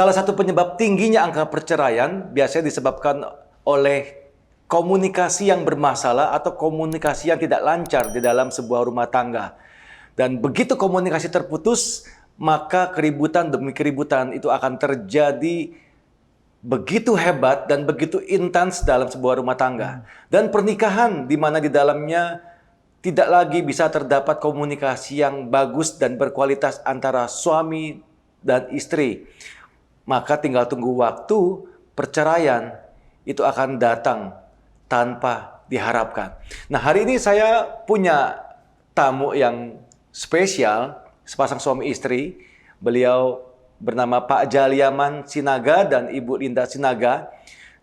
Salah satu penyebab tingginya angka perceraian biasanya disebabkan oleh komunikasi yang bermasalah atau komunikasi yang tidak lancar di dalam sebuah rumah tangga. Dan begitu komunikasi terputus, maka keributan demi keributan itu akan terjadi begitu hebat dan begitu intens dalam sebuah rumah tangga. Dan pernikahan di mana di dalamnya tidak lagi bisa terdapat komunikasi yang bagus dan berkualitas antara suami dan istri. Maka tinggal tunggu waktu perceraian itu akan datang tanpa diharapkan. Nah, hari ini saya punya tamu yang spesial, sepasang suami istri. Beliau bernama Pak Jaliaman Sinaga dan Ibu Linda Sinaga,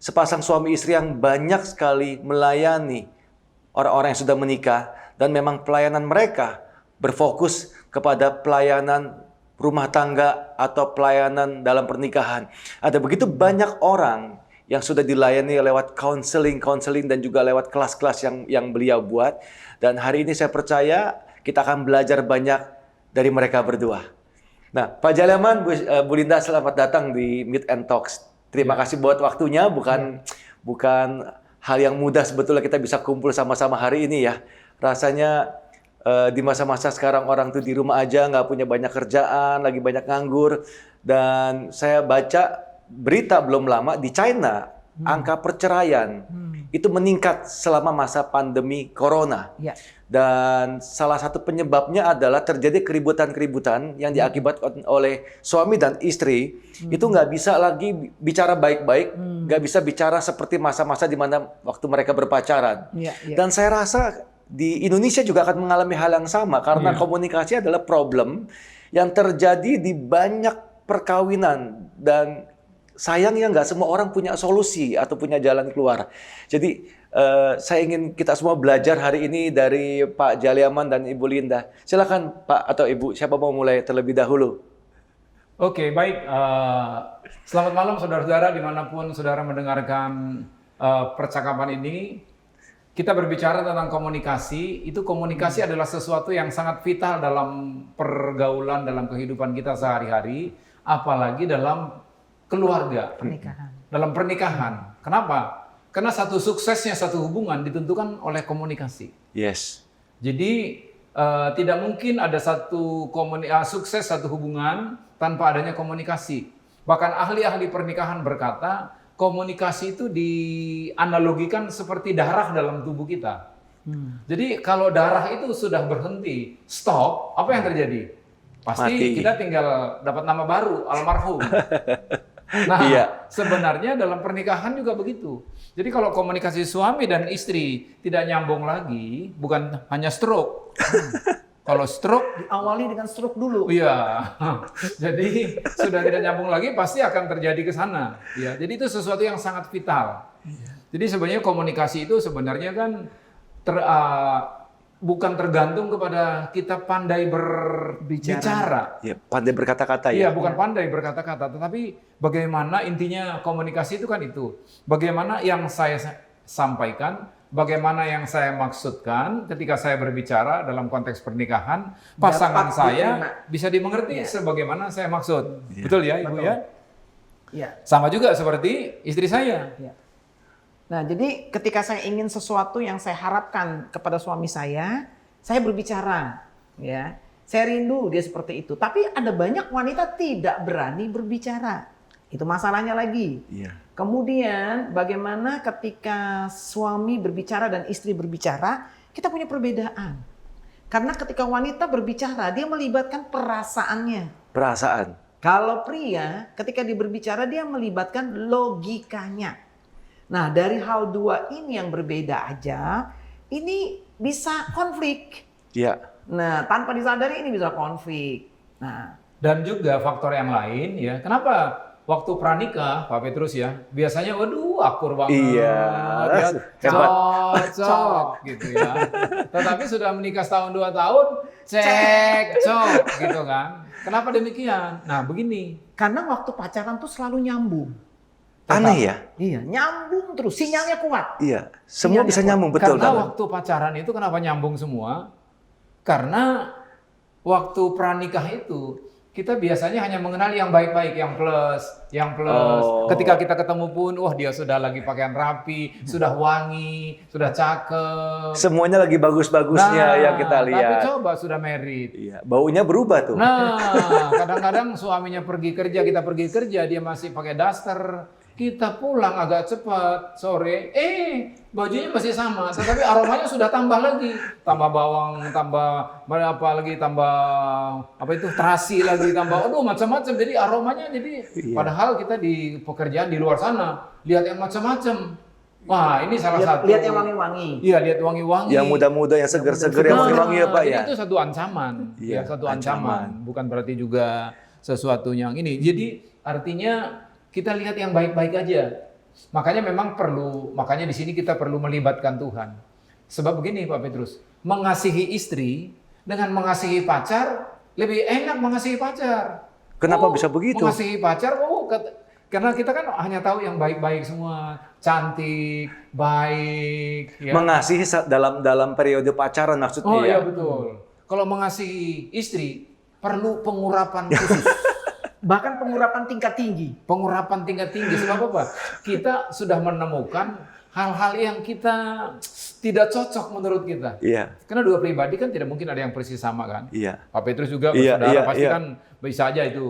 sepasang suami istri yang banyak sekali melayani orang-orang yang sudah menikah, dan memang pelayanan mereka berfokus kepada pelayanan rumah tangga atau pelayanan dalam pernikahan. Ada begitu banyak orang yang sudah dilayani lewat counseling dan juga lewat kelas-kelas yang beliau buat, dan hari ini saya percaya kita akan belajar banyak dari mereka berdua. Nah, Pak Jaliaman, Bu Linda, selamat datang di Meet and Talks. Terima kasih buat waktunya. Bukan hal yang mudah sebetulnya kita bisa kumpul sama-sama hari ini ya. Rasanya di masa-masa sekarang orang tuh di rumah aja, nggak punya banyak kerjaan, lagi banyak nganggur. Dan saya baca berita belum lama di China, angka perceraian itu meningkat selama masa pandemi Corona. Ya. Dan salah satu penyebabnya adalah terjadi keributan-keributan yang diakibatkan oleh suami dan istri. Itu nggak bisa lagi bicara baik-baik, nggak bisa bicara seperti masa-masa di mana waktu mereka berpacaran. Dan saya rasa di Indonesia juga akan mengalami hal yang sama, karena komunikasi adalah problem yang terjadi di banyak perkawinan, dan sayangnya nggak semua orang punya solusi atau punya jalan keluar. Jadi saya ingin kita semua belajar hari ini dari Pak Jaliaman dan Ibu Linda. Silakan Pak atau Ibu, siapa mau mulai terlebih dahulu? Oke, baik. Selamat malam saudara-saudara dimanapun saudara mendengarkan percakapan ini. Kita berbicara tentang komunikasi. Itu komunikasi adalah sesuatu yang sangat vital dalam pergaulan, dalam kehidupan kita sehari-hari, apalagi dalam keluarga, dalam pernikahan. Kenapa? Karena suksesnya satu hubungan ditentukan oleh komunikasi. Yes. Jadi tidak mungkin ada sukses satu hubungan tanpa adanya komunikasi. Bahkan ahli-ahli pernikahan berkata, komunikasi itu dianalogikan seperti darah dalam tubuh kita. Jadi kalau darah itu sudah berhenti, stop, apa yang terjadi? Pasti mati. Kita tinggal dapat nama baru, almarhum. Nah, sebenarnya dalam pernikahan juga begitu. Jadi kalau komunikasi suami dan istri tidak nyambung lagi, bukan hanya stroke. Kalau stroke diawali dengan stroke dulu. Iya. Jadi sudah tidak nyambung lagi, pasti akan terjadi ke sana. Ya, jadi itu sesuatu yang sangat vital. Jadi sebenarnya komunikasi itu sebenarnya kan bukan tergantung kepada kita pandai berbicara. Ya, pandai berkata-kata ya. Iya, bukan pandai berkata-kata, tetapi bagaimana intinya komunikasi itu kan itu. Bagaimana yang saya sampaikan, bagaimana yang saya maksudkan ketika saya berbicara dalam konteks pernikahan, pasangan saya bisa dimengerti sebagaimana saya maksud. Betul ya, Ibu ya? Iya. Sama juga seperti istri saya. Nah, jadi ketika saya ingin sesuatu yang saya harapkan kepada suami saya berbicara, ya. Saya rindu dia seperti itu. Tapi ada banyak wanita tidak berani berbicara. Itu masalahnya lagi. Kemudian bagaimana ketika suami berbicara dan istri berbicara, kita punya perbedaan. Karena ketika wanita berbicara, dia melibatkan perasaannya. Perasaan. Kalau pria, ketika dia berbicara, dia melibatkan logikanya. Nah, dari hal dua ini yang berbeda aja, ini bisa konflik. Iya. Nah, tanpa disadari ini bisa konflik. Nah, dan juga faktor yang lain ya. Kenapa waktu pranikah, Pak Petrus ya, biasanya waduh akur banget. Iya. Cocok gitu ya. Tetapi sudah menikah setahun 2 tahun, cek gitu kan. Kenapa demikian? Nah, begini. Karena waktu pacaran tuh selalu nyambung. Aneh ya? Iya, nyambung terus, sinyalnya kuat. Iya, semua bisa nyambung, betul. Karena waktu pacaran itu kenapa nyambung semua? Karena waktu pranikah itu kita biasanya hanya mengenal yang baik-baik, yang plus. Oh. Ketika kita ketemu pun, wah dia sudah lagi pakaian rapi, sudah wangi, sudah cakep. Semuanya lagi bagus-bagusnya yang kita Tapi lihat. coba sudah married. Iya, baunya berubah tuh. Nah, kadang-kadang suaminya pergi kerja, kita pergi kerja, dia masih pakai daster. Kita pulang agak cepat sore, bajunya masih sama, tetapi aromanya sudah tambah lagi, tambah bawang, tambah apa lagi, tambah apa itu terasi lagi, tambah, aduh macam-macam. Jadi aromanya padahal kita di pekerjaan di luar sana lihat yang macam-macam. Wah, ini salah satu. Lihat yang wangi-wangi. Iya, lihat wangi-wangi. Yang muda-muda, yang seger-seger, yang wangi-wangi ya Pak ya. Itu satu ancaman, Iya, satu ancaman. Bukan berarti juga sesuatu yang ini. Jadi artinya kita lihat yang baik-baik aja. Makanya memang makanya di sini kita perlu melibatkan Tuhan. Sebab begini Pak Petrus, mengasihi istri dengan mengasihi pacar lebih enak mengasihi pacar. Kenapa bisa begitu? Mengasihi pacar, karena kita kan hanya tahu yang baik-baik semua, cantik, baik. Ya. Mengasihi dalam periode pacaran maksudnya Oh ya. iya betul. Kalau mengasihi istri perlu pengurapan khusus. Bahkan pengurapan tingkat tinggi. Pengurapan tingkat tinggi. Sebab apa? Kita sudah menemukan hal-hal yang kita tidak cocok menurut kita. Iya. Karena dua pribadi kan tidak mungkin ada yang persis sama kan. Iya. Pak Petrus juga Iya, bersaudara iya, pasti iya. kan bisa aja itu.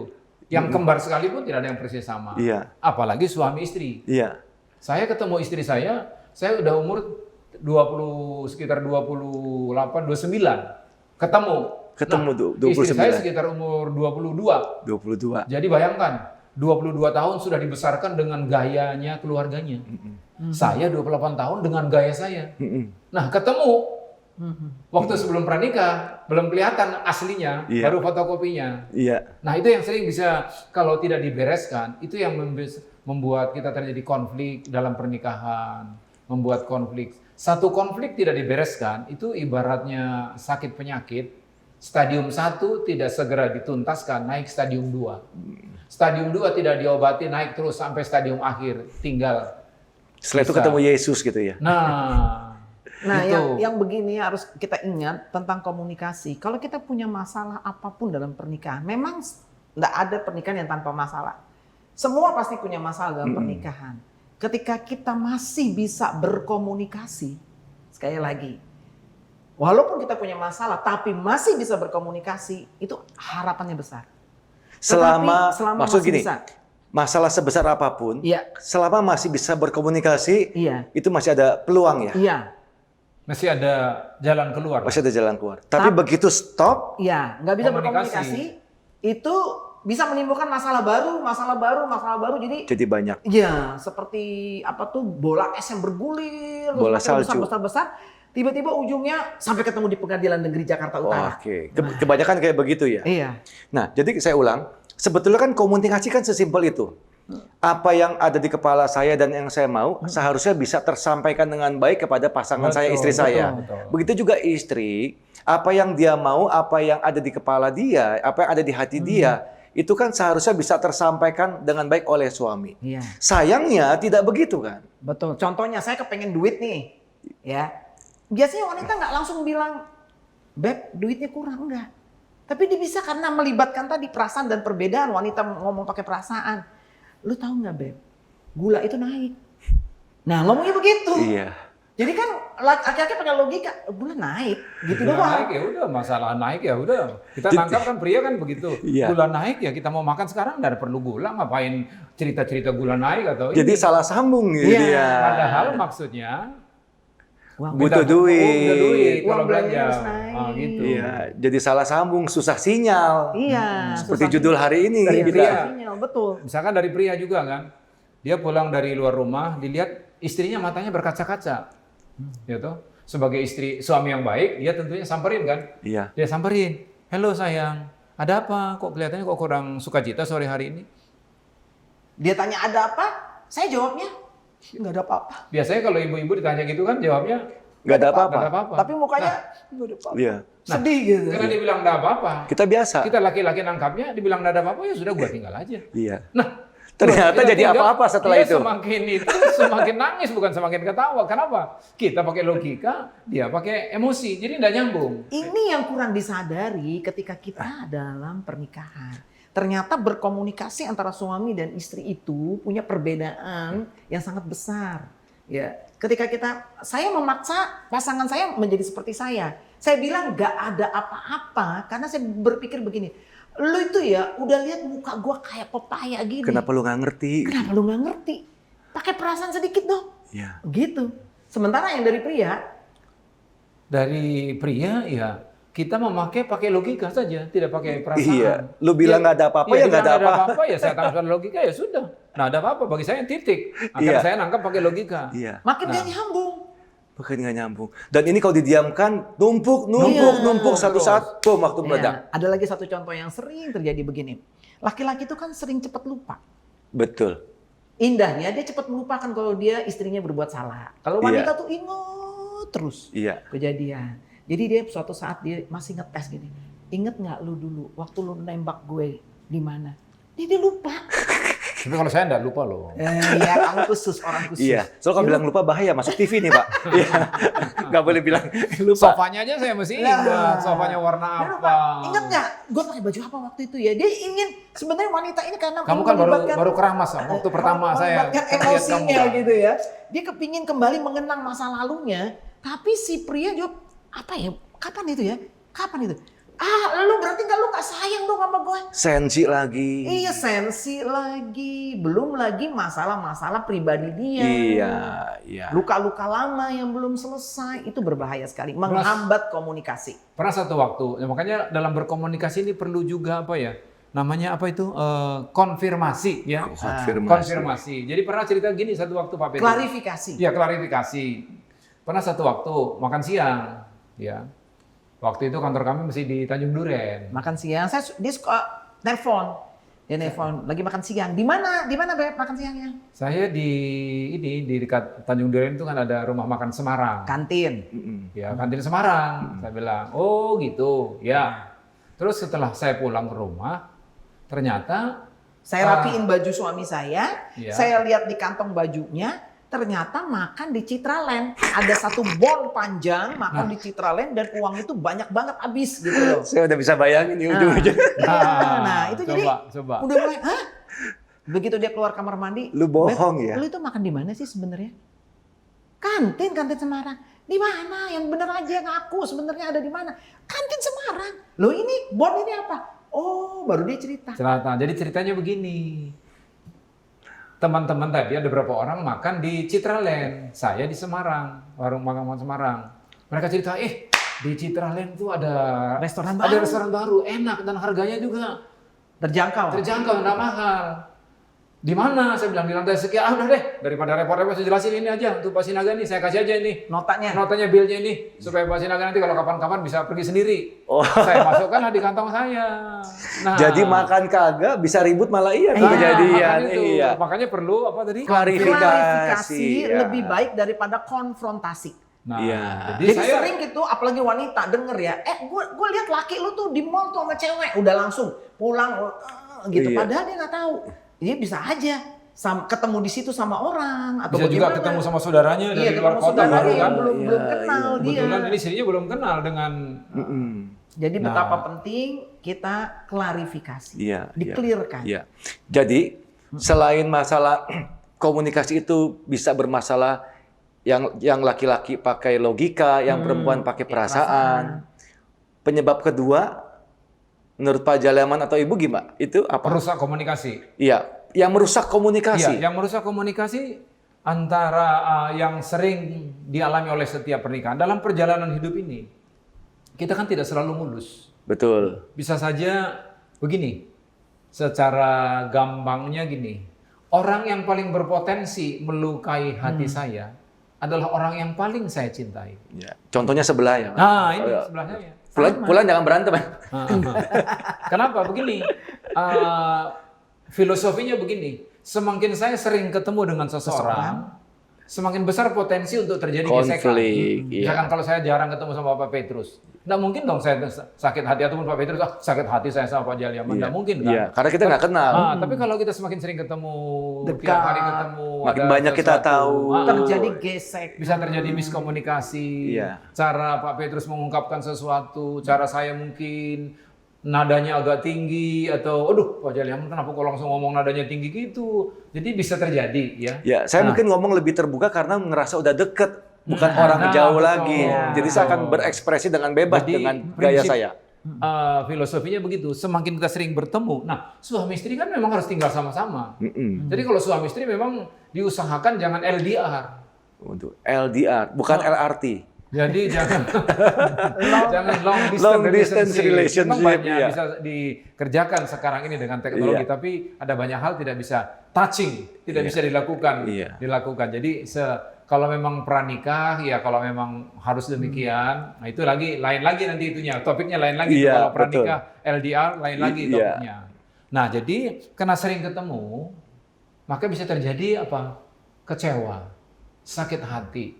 Yang kembar sekalipun tidak ada yang persis sama. Iya. Apalagi suami istri. Iya. Saya ketemu istri saya udah umur sekitar 28, 29. Ketemu Ketemu istri saya 29. sekitar umur 22. 22. Jadi bayangkan, 22 tahun sudah dibesarkan dengan gayanya keluarganya. Saya 28 tahun dengan gaya saya. Nah, ketemu waktu sebelum pranikah, belum kelihatan aslinya, Iya. baru fotokopinya. Iya. Nah, itu yang sering bisa, kalau tidak dibereskan, itu yang membuat kita terjadi konflik dalam pernikahan, membuat konflik. Satu konflik tidak dibereskan, itu ibaratnya sakit penyakit. Stadium 1 tidak segera dituntaskan, naik stadium 2. Stadium 2 tidak diobati, naik terus sampai stadium akhir, tinggal. Setelah itu Bisa. ketemu Yesus gitu ya. Nah, itu. yang begini harus kita ingat tentang komunikasi. Kalau kita punya masalah apapun dalam pernikahan, memang tidak ada pernikahan yang tanpa masalah. Semua pasti punya masalah dalam pernikahan. Ketika kita masih bisa berkomunikasi, sekali lagi, walaupun kita punya masalah, tapi masih bisa berkomunikasi, itu harapannya besar. Selama maksud masih gini, bisa. masalah sebesar apapun, Iya. selama masih bisa berkomunikasi, Iya. itu masih ada peluang ya. Iya. Masih ada jalan keluar. Masih ada jalan keluar. Tapi begitu stop, Iya, nggak bisa Komunikasi. berkomunikasi, itu bisa menimbulkan masalah baru. Jadi banyak. ya seperti apa tuh bola es yang bergulir, terus Bola makin salju. besar, tiba-tiba ujungnya sampai ketemu di Pengadilan Negeri Jakarta Utara. Oke. Kebanyakan kayak begitu ya. Iya. Nah, jadi saya ulang, sebetulnya kan komunikasi kan sesimpel itu. Apa yang ada di kepala saya dan yang saya mau seharusnya bisa tersampaikan dengan baik kepada pasangan saya, istri saya. betul. Begitu juga istri, apa yang dia mau, apa yang ada di kepala dia, apa yang ada di hati dia, itu kan seharusnya bisa tersampaikan dengan baik oleh suami. Iya. Sayangnya tidak begitu kan? Betul. Contohnya saya kepengen duit nih, ya. Biasanya wanita nggak langsung bilang, "Beb, duitnya kurang." Enggak. Tapi dia bisa karena melibatkan tadi perasaan dan perbedaan. Wanita ngomong pakai perasaan. Lu tahu nggak, Beb? Gula itu naik. Nah, ngomongnya begitu. Iya. Jadi kan laki-laki pakai logika, gula naik, gitu Gula doang. naik ya udah, masalah naik ya udah. Kita Jadi- nangkap kan pria kan begitu. Iya. Gula naik ya kita mau makan sekarang nggak perlu gula, ngapain cerita-cerita gula naik atau Jadi ini. salah sambung gitu Iya. ya. Padahal maksudnya Uang Butuh minta- duit. butuh duit Uang kalau belanja belanja. harus naik. Gitu. Iya, jadi salah sambung, susah sinyal. Iya. Seperti judul hari ini Dari kita. pria. Sinyal, betul. Misalkan dari pria juga kan, dia pulang dari luar rumah, dilihat istrinya matanya berkaca-kaca, gitu. Sebagai suami yang baik, dia tentunya samperin kan. Iya. Dia samperin, "Halo sayang, ada apa? Kok kelihatannya kok kurang sukacita sore hari ini?" Dia tanya ada apa? Saya jawabnya nggak ada apa-apa. Biasanya kalau ibu-ibu ditanya gitu kan jawabnya Nggak ada nggak apa-apa. ada apa-apa. Tapi mukanya nggak ada apa-apa. Iya. Sedih gitu. Karena dia bilang nggak apa-apa. Kita biasa. Kita laki-laki nangkapnya, dibilang nggak ada apa-apa ya sudah gua tinggal aja. Iya. Nah, Ternyata kita jadi tinggal, apa-apa setelah dia itu. semakin nangis bukan semakin ketawa. Kenapa? Kita pakai logika, dia pakai emosi. Jadi nggak nyambung. Ini yang kurang disadari ketika kita dalam pernikahan. Ternyata berkomunikasi antara suami dan istri itu punya perbedaan yang sangat besar. Ya, ketika saya memaksa pasangan saya menjadi seperti saya bilang gak ada apa-apa karena saya berpikir begini, lu itu ya udah lihat muka gua kayak pepaya gini. Kenapa lu nggak ngerti? Kenapa lu nggak ngerti? Pakai perasaan sedikit dong. Iya. Gitu. Sementara yang dari pria ya kita pakai logika saja, tidak pakai perasaan. Iya. Lu bilang nggak ada apa-apa ya nggak ada apa-apa ya saya tangkap logika ya sudah. Nah ada apa-apa bagi saya titik. Akhirnya saya nangkap pakai logika. Iya. makin dia nyambung. Makin nggak nyambung. Dan ini kalau didiamkan, numpuk satu saat, boom, waktu meledak. Ada lagi satu contoh yang sering terjadi begini. Laki-laki itu kan sering cepat lupa. Betul. Indahnya dia cepat melupakan kalau dia istrinya berbuat salah. Kalau wanita tuh ingat terus kejadian. Jadi dia suatu saat dia masih ngetes gini. Ingat nggak lu dulu waktu lu nembak gue di mana? Dia lupa. Tapi kalau saya enggak lupa loh. Iya, kamu khusus, orang khusus. Iya. Soalnya kalau bilang lupa bahaya masuk TV nih, Pak. Iya. Nggak boleh bilang lupa. Sofanya aja saya mesti ingat. Sofanya warna apa? Ingat nggak? Gue pakai baju apa waktu itu ya? Dia ingin sebenarnya wanita ini karena kamu kan baru keramas waktu pertama saya lihat emosinya kamu. gitu ya. Dia kepingin kembali mengenang masa lalunya, tapi si pria jawab apa ya? Kapan itu ya? Kapan itu? Lu berarti lu nggak sayang dong sama gue? Sensi lagi. Iya, sensi lagi. Belum lagi masalah-masalah pribadi dia. Iya. Luka-luka lama yang belum selesai itu berbahaya sekali, menghambat komunikasi. Pernah satu waktu, ya makanya dalam berkomunikasi ini perlu juga apa ya? Namanya apa itu? Konfirmasi ya. Konfirmasi. Jadi pernah cerita gini satu waktu Pak Petrus. Klarifikasi. Iya, klarifikasi. Pernah satu waktu makan siang, ya. Waktu itu kantor kami masih di Tanjung Duren. Makan siang, dia suka telepon. Dia nelfon, lagi makan siang. Di mana Beb makan siangnya? Saya di dekat Tanjung Duren itu kan ada rumah makan Semarang. Kantin. Ya, kantin Semarang. Saya bilang, oh gitu, ya. Terus setelah saya pulang ke rumah, ternyata saya rapiin baju suami saya. Iya. Saya lihat di kantong bajunya. Ternyata makan di Citraland. Ada satu bon panjang makan di Citraland dan uang itu banyak banget habis gitu loh. Saya udah bisa bayangin nih ujung-ujung. Nah, itu coba. jadi udah mulai, begitu dia keluar kamar mandi, Lu bohong ya? Lu itu makan di mana sih sebenarnya? Kantin Semarang. Di mana? Yang bener aja ngaku sebenarnya ada di mana? Kantin Semarang. Loh ini bon ini apa? Oh, baru dia cerita. Jadi ceritanya begini. Teman-teman tadi ada beberapa orang makan di Citraland, saya di Semarang, warung makan Semarang. Mereka cerita, di Citraland tuh ada restoran baru, enak dan harganya juga terjangkau, nggak mahal. Di mana? Saya bilang di lantai sekian. Udah deh, daripada repot-repot saya jelasin ini aja untuk Pak Sinaga nih, saya kasih aja ini notanya, bilnya ini, supaya Pak Sinaga nanti kalau kapan-kapan bisa pergi sendiri. Saya masukkan di kantong saya. Nah, jadi makan kagak bisa ribut malah kejadian. Iya. Makanya perlu apa tadi? Klarifikasi lebih baik daripada konfrontasi. Nah, jadi sering gitu, apalagi wanita denger ya, gue lihat laki lu tuh di mall tuh sama cewek, udah langsung pulang gitu. Padahal dia nggak tahu. Dia bisa aja ketemu di situ sama orang atau bisa juga ketemu sama saudaranya dari luar kota baru kan belum kenal dia. Kebetulan ini istrinya belum kenal dengan. Jadi betapa penting kita klarifikasi, di-clearkan. Jadi selain masalah komunikasi itu bisa bermasalah, yang laki-laki pakai logika, yang perempuan pakai perasaan. Penyebab kedua, menurut Pak Jaliaman atau Ibu gimana? Itu apa? Merusak komunikasi. Iya, yang merusak komunikasi. Iya, yang merusak komunikasi antara yang sering dialami oleh setiap pernikahan. Dalam perjalanan hidup ini, kita kan tidak selalu mulus. Betul. Bisa saja begini, secara gampangnya gini, orang yang paling berpotensi melukai hati saya adalah orang yang paling saya cintai. Ya. Contohnya sebelah ya. Nah, ini sebelahnya ya. Pulang jangan berantem ya. Kenapa? Begini, filosofinya begini, semakin saya sering ketemu dengan seseorang, semakin besar potensi untuk terjadi gesekan. Misalkan kalau saya jarang ketemu sama Pak Petrus, nggak mungkin dong saya sakit hati ataupun Pak Petrus sakit hati saya sama Pak Jaliaman, nggak mungkin kan? Iya, karena kita nggak kenal. Tapi kalau kita semakin sering ketemu, tiap hari ketemu, makin banyak kita tahu. Terjadi gesek. Bisa terjadi miskomunikasi. Cara Pak Petrus mengungkapkan sesuatu, cara saya mungkin nadanya agak tinggi atau aduh Pak Jaliaman kenapa kok langsung ngomong nadanya tinggi gitu. Jadi bisa terjadi ya. Ya, saya Nah. mungkin ngomong lebih terbuka karena ngerasa udah deket, bukan orang jauh betul. lagi. Jadi saya akan Betul. berekspresi dengan bebas Jadi, dengan gaya prinsip- saya. Filosofinya begitu. Semakin kita sering bertemu, nah suami istri kan memang harus tinggal sama-sama. Jadi kalau suami istri memang diusahakan jangan LDR. Untuk LDR, bukan LRT. Jadi jangan jangan long Long distance distance relationship, Memang banyak iya. bisa dikerjakan sekarang ini dengan teknologi, Iya. tapi ada banyak hal tidak bisa touching, tidak bisa dilakukan. Iya. Dilakukan. Jadi kalau memang pranikah, ya kalau memang harus demikian, nah itu lain lagi nanti itunya. Topiknya lain lagi. Iya, Kalau pranikah LDR lain lagi Iya. topiknya. Nah, jadi karena sering ketemu, maka bisa terjadi apa? Kecewa, sakit hati,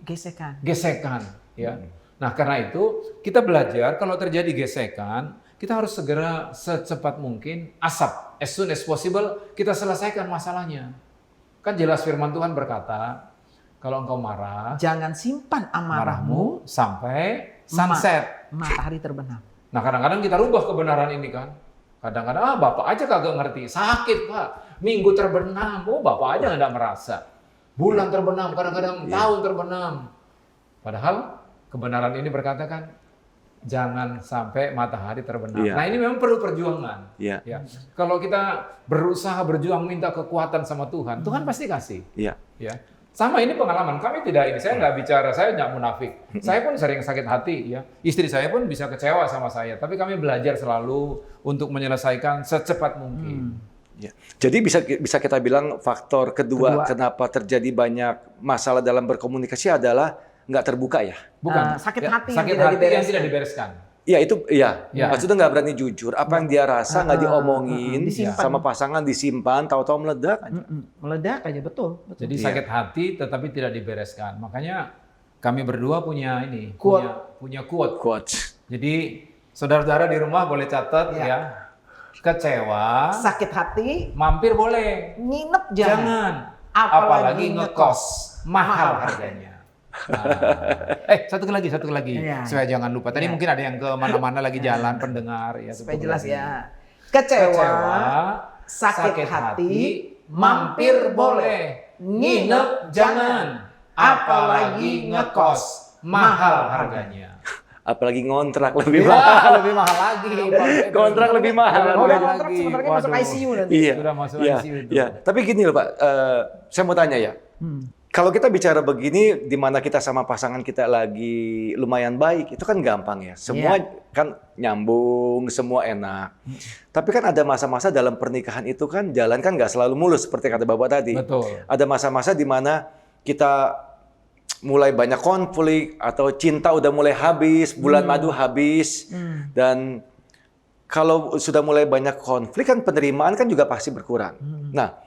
gesekan, ya. Nah, karena itu kita belajar kalau terjadi gesekan, kita harus segera secepat mungkin as soon as possible kita selesaikan masalahnya. Kan jelas firman Tuhan berkata, kalau engkau marah, Jangan simpan amarahmu marahmu sampai sunset. matahari terbenam. Nah, kadang-kadang kita rubah kebenaran ini kan. Kadang-kadang, Bapak aja kagak ngerti. Sakit, Pak. Minggu terbenam. Oh, Bapak aja nggak merasa. Bulan terbenam, kadang-kadang tahun terbenam. Padahal kebenaran ini berkata kan, jangan sampai matahari terbenam. Iya. Nah, ini memang perlu perjuangan. Iya. Ya. Kalau kita berusaha berjuang minta kekuatan sama Tuhan, Tuhan pasti kasih. Iya. Ya. Sama ini pengalaman kami tidak ini, saya nggak bicara, saya nggak munafik. Saya pun sering sakit hati ya. Istri saya pun bisa kecewa sama saya, tapi kami belajar selalu untuk menyelesaikan secepat mungkin. Ya. Jadi bisa kita bilang faktor kedua kenapa terjadi banyak masalah dalam berkomunikasi adalah nggak terbuka ya. Bukan sakit ya, hati yang sakit tidak hati yang dibereskan. tidak dibereskan. Ya itu, ya. Ya. Maksudnya nggak berani jujur. Apa yang dia rasa nggak diomongin disimpan. sama pasangan, disimpan, tahu-tahu meledak aja. Meledak aja, betul. Jadi Iya. sakit hati tetapi tidak dibereskan. Makanya kami berdua punya ini, Quote. punya quote. Quotes. Jadi saudara-saudara di rumah boleh catat Ya. ya. Kecewa, Sakit hati, mampir boleh. nginep jangan. Jangan. Apalagi ngekos. Mahal harganya. Nah. Satu lagi. Iya. Supaya jangan lupa. Tadi Iya. mungkin ada yang kemana-mana lagi jalan pendengar. Ya, Supaya satu jelas lagi. ya. Kecewa, sakit hati, mampir boleh. Nginep jangan. Apalagi ngekos. Mahal harganya. Apalagi ngontrak lebih Ya, mahal. lebih mahal lagi. Kontrak lebih mahal. Lebih Orang mahal kontrak lagi. sebenarnya masuk Waduh. ICU nanti. Iya. Sudah masuk Iya, ICU itu. iya. Tapi gini loh Pak, saya mau tanya ya. Kalau kita bicara begini, di mana kita sama pasangan kita lagi lumayan baik, itu kan gampang ya. Semua kan nyambung, semua enak. Tapi kan ada masa-masa dalam pernikahan itu kan jalan kan nggak selalu mulus seperti kata Bapak tadi. Betul. Ada masa-masa di mana kita mulai banyak konflik atau cinta udah mulai habis, bulan madu habis, dan kalau sudah mulai banyak konflik kan penerimaan kan juga pasti berkurang. Nah,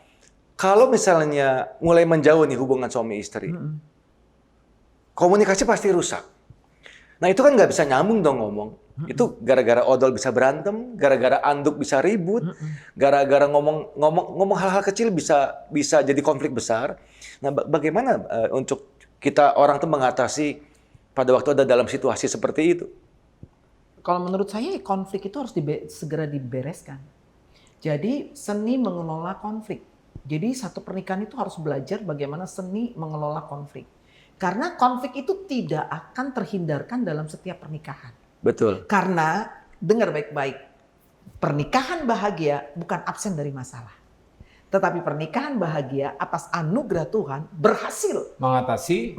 kalau misalnya mulai menjauh nih hubungan suami istri, komunikasi pasti rusak. Nah itu kan nggak bisa nyambung dong ngomong. Itu gara-gara odol bisa berantem, gara-gara anduk bisa ribut, gara-gara ngomong hal-hal kecil bisa jadi konflik besar. Nah bagaimana untuk kita orang tuh mengatasi pada waktu ada dalam situasi seperti itu? Kalau menurut saya konflik itu harus segera dibereskan. Jadi seni mengelola konflik. Jadi satu pernikahan itu harus belajar bagaimana seni mengelola konflik. Karena konflik itu tidak akan terhindarkan dalam setiap pernikahan. Betul. Karena dengar baik-baik, pernikahan bahagia bukan absen dari masalah. Tetapi pernikahan bahagia atas anugerah Tuhan berhasil Mengatasi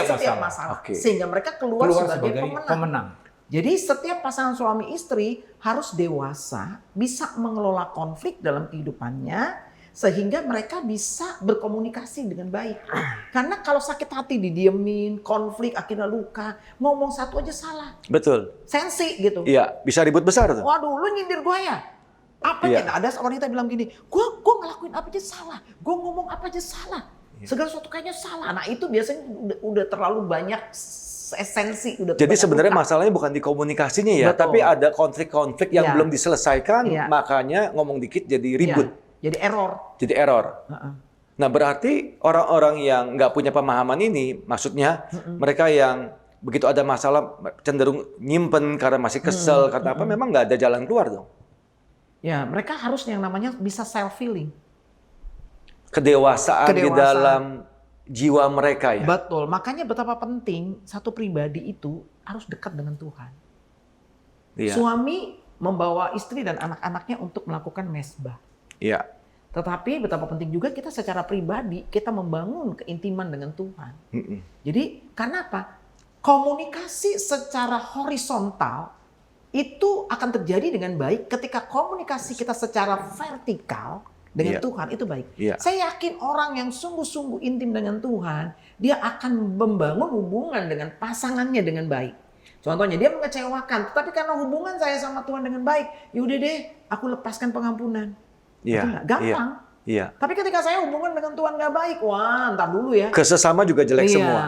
setiap masalah. Oke. Sehingga mereka keluar sebagai pemenang. Jadi setiap pasangan suami istri harus dewasa, bisa mengelola konflik dalam kehidupannya, sehingga mereka bisa berkomunikasi dengan baik. Karena kalau sakit hati didiemin, konflik akhirnya luka, ngomong satu aja salah. Betul. Sensi gitu. Iya, bisa ribut besar tuh. Waduh, lu nyindir gue ya? Apa Iya. aja? Ada wanita bilang gini, gue ngelakuin apa aja salah, gue ngomong apa aja salah, segala sesuatu kayaknya salah. Nah itu biasanya udah terlalu banyak esensi. Jadi sebenarnya masalahnya bukan di komunikasinya ya, Betul. tapi ada konflik-konflik yang Iya. belum diselesaikan, Iya. makanya ngomong dikit jadi ribut, Jadi error. jadi error. Nah berarti orang-orang yang nggak punya pemahaman ini, maksudnya mereka yang begitu ada masalah cenderung nyimpen karena masih kesel, karena apa? Memang nggak ada jalan keluar dong. Ya, mereka harus yang namanya bisa self-healing. Kedewasaan di Kedewasaan. dalam jiwa mereka ya. Betul, makanya betapa penting satu pribadi itu harus dekat dengan Tuhan. Iya. Suami membawa istri dan anak-anaknya untuk melakukan mesbah. Iya. Tetapi betapa penting juga kita secara pribadi, kita membangun keintiman dengan Tuhan. Mm-mm. Jadi karena apa? Komunikasi secara horizontal itu akan terjadi dengan baik ketika komunikasi kita secara vertikal dengan Iya. Tuhan itu baik. Iya. Saya yakin orang yang sungguh-sungguh intim dengan Tuhan, dia akan membangun hubungan dengan pasangannya dengan baik. Contohnya dia mengecewakan, tetapi karena hubungan saya sama Tuhan dengan baik, yaudah deh, aku lepaskan pengampunan. Iya. Betul nggak? Gampang. Iya. Tapi ketika saya hubungan dengan Tuhan nggak baik, wah ntar dulu ya. Kesesama juga jelek Iya. semua.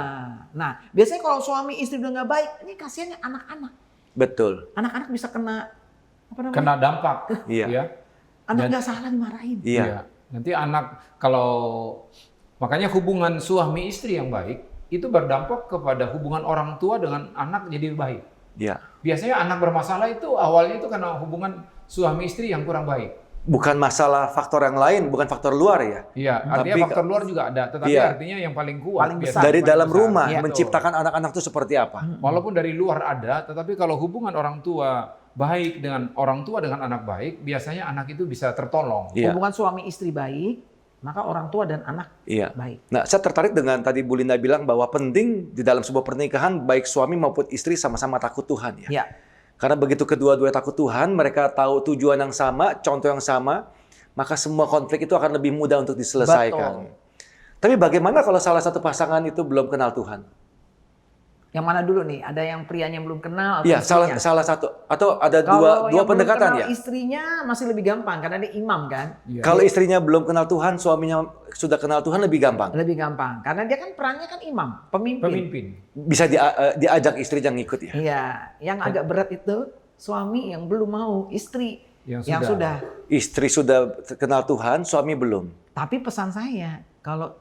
Nah, biasanya kalau suami istri udah nggak baik, ini kasihannya anak-anak. Betul. Anak-anak bisa kena apa namanya? Kena dampak. Iya. Ya. Anak Dan- nggak salah dimarahin. Iya. Nanti anak kalau makanya hubungan suami istri yang baik itu berdampak kepada hubungan orang tua dengan anak jadi baik. Iya. Biasanya anak bermasalah itu awalnya itu karena hubungan suami istri yang kurang baik. Bukan masalah faktor yang lain, bukan faktor luar ya. Iya, artinya Tapi- faktor luar juga ada, tetapi Iya. artinya yang paling kuat Paling biasanya besar. Dari paling dalam besar. rumah Iya. menciptakan anak-anak itu seperti apa? Walaupun dari luar ada, tetapi kalau hubungan orang tua baik dengan orang tua dengan anak baik, biasanya anak itu bisa tertolong. Iya. Hubungan suami istri baik, maka orang tua dan anak Iya. baik. Nah, saya tertarik dengan tadi Bu Linda bilang bahwa penting di dalam sebuah pernikahan baik suami maupun istri sama-sama takut Tuhan ya. Ya, Karena begitu kedua-dua takut Tuhan, mereka tahu tujuan yang sama, contoh yang sama, maka semua konflik itu akan lebih mudah untuk diselesaikan. Tapi bagaimana kalau salah satu pasangan itu belum kenal Tuhan? yang mana dulu nih? Ada yang prianya belum kenal atau Iya, istrinya? salah satu atau ada Kalau dua yang belum pendekatan kenal ya. istrinya masih lebih gampang karena dia imam kan. Iya. Kalau istrinya belum kenal Tuhan, suaminya sudah kenal Tuhan lebih gampang. Lebih gampang karena dia kan perannya kan imam, pemimpin. Pemimpin. Bisa diajak istri yang ngikut ya. Iya, yang agak berat itu suami yang belum mau, istri Yang yang sudah. sudah. Istri sudah kenal Tuhan, suami belum. Tapi pesan saya, kalau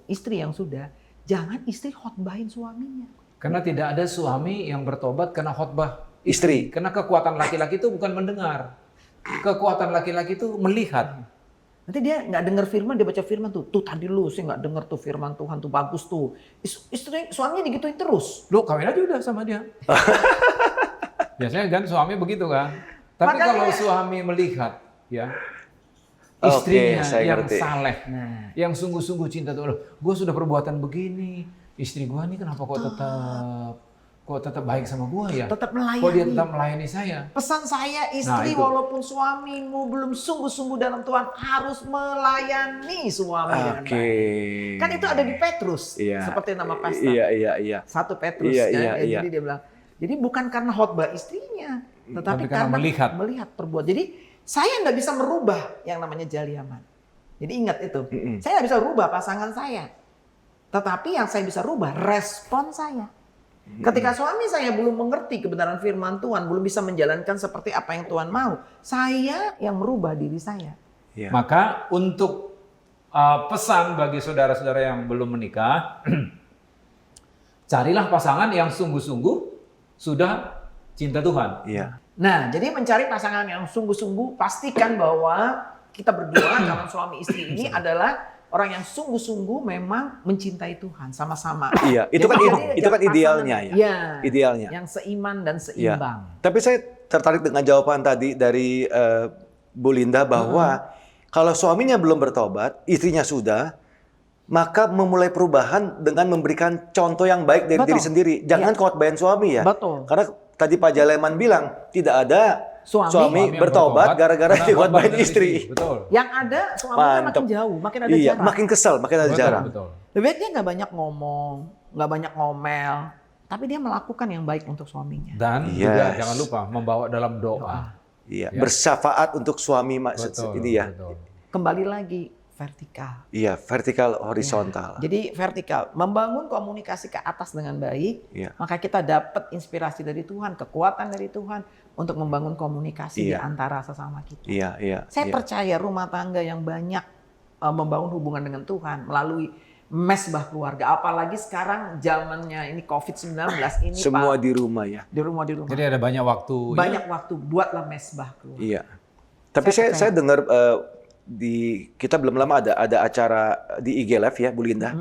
istri yang sudah, jangan istri khotbahin suaminya. Karena tidak ada suami yang bertobat karena khotbah Istri. Karena kekuatan laki-laki itu bukan mendengar. Kekuatan laki-laki itu melihat. Nanti dia nggak dengar firman, dia baca firman tuh tadi lu sih nggak dengar tuh firman Tuhan tuh bagus tuh. Istri suaminya digituin terus. Lo kawin aja udah sama dia. Biasanya kan suami begitu kan. Tapi Makanya- kalau suami melihat ya Oke, istrinya saya yang ngerti. saleh, Nah, yang sungguh-sungguh cinta Tuhan. Gue sudah perbuatan begini, istri gue nih kenapa kok tetap baik sama gue ya? tetap Kok dia melayani. tetap melayani saya? Pesan saya istri Nah, itu. walaupun suamimu belum sungguh-sungguh dalam Tuhan harus melayani suami dengan Oke. baik. Kan itu ada di Petrus, Iya. seperti nama pastor. Iya. 1 Petrus Iya, kan. iya, Ya, iya. Jadi dia bilang, jadi bukan karena khotbah istrinya, tetapi Tapi karena karena melihat. perbuatan. Jadi saya nggak bisa merubah yang namanya jaliaman. Jadi ingat itu, Mm-mm. saya nggak bisa rubah pasangan saya. Tetapi yang saya bisa rubah respon saya. Ketika suami saya belum mengerti kebenaran firman Tuhan, belum bisa menjalankan seperti apa yang Tuhan mau, saya yang merubah diri saya. Iya. Maka untuk pesan bagi saudara-saudara yang belum menikah, carilah pasangan yang sungguh-sungguh sudah cinta Tuhan. Iya. Nah, jadi mencari pasangan yang sungguh-sungguh, pastikan bahwa kita berdua calon suami istri ini adalah orang yang sungguh-sungguh memang mencintai Tuhan sama-sama. Iya, itu kan Jadi itu kan pasangan- idealnya ya. Iya. Idealnya. Yang seiman dan Iya. seimbang. Tapi saya tertarik dengan jawaban tadi dari Bu Linda bahwa kalau suaminya belum bertobat, istrinya sudah, maka memulai perubahan dengan memberikan contoh yang baik dari Betul. diri sendiri. Jangan khotbahin suami ya. Betul. Karena tadi Pak Jaleman bilang tidak ada Suami suami yang bertobat gara-gara karena dikhotbahin khotbah dari istri. Betul. Yang ada suaminya makin Mantap. jauh, makin ada Iya, jarak. makin kesel, makin ada Betul, jarak. betul. Lebih baik dia nggak banyak ngomong, nggak banyak ngomel, tapi dia melakukan yang baik untuk suaminya. Dan Yes. juga jangan lupa membawa dalam doa. Iya, Ya. bersyafaat untuk suami Betul, ini ya. betul. Kembali lagi vertikal. Iya, vertikal horizontal. Jadi vertikal, membangun komunikasi ke atas dengan baik, Iya. maka kita dapat inspirasi dari Tuhan, kekuatan dari Tuhan untuk membangun komunikasi di Iya. antara sesama kita. Iya. Saya iya. percaya rumah tangga yang banyak membangun hubungan dengan Tuhan melalui mesbah keluarga, apalagi sekarang zamannya ini COVID-19 ini Semua Pak, di rumah ya. di rumah Jadi ada banyak waktu. banyak waktu buatlah mesbah keluarga. Iya. Tapi saya percaya. dengar kita belum lama ada acara di IG Live ya, Bu Linda.